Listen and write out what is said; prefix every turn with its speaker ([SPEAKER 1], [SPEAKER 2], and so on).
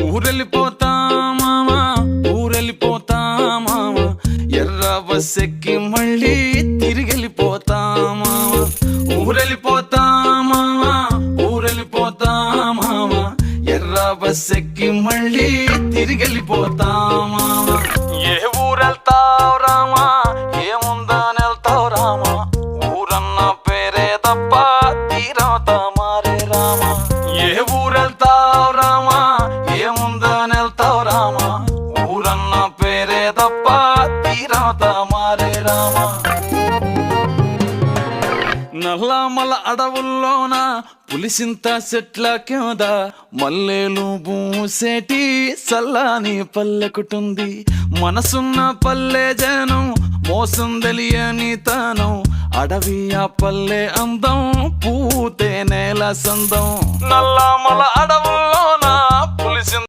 [SPEAKER 1] ఊరెళ్ళిపోతా మామా, ఊరెళ్ళిపోతా మామా, ఎర్ర బస్సెక్కి మళ్ళీ తిరిగెళ్ళిపోతా మామా. ఊరెళ్ళిపోతా మామా, ఊరెళ్ళిపోతా మామా, ఎర్ర బస్సెక్కి మళ్ళీ తిరిగెళ్ళిపోతా మామా. ఏ ఊరెళ్తావు రామా, ఏముందని వెళ్తావు రామా, ఊరన్న పేరే తప్ప తీరవుతా మారే రామా. ఏ ఊరెళ్తావు రామా, ఏముందని వెళ్తావు రామా, ఊరన్న పేరే తప్ప తీరవుతా మారే రామా. నల్లమల అడవుల్లోన పులిసింత చెట్ల కింద మల్లెలు పూసేటి సల్లాని పల్లెకుటుంది. మనసున్న పల్లె జనం, మోసం తెలియని తనం, అడవి ఆ పల్లె అందం, పూతే నేల సందం. నల్లమల అడవుల్లోన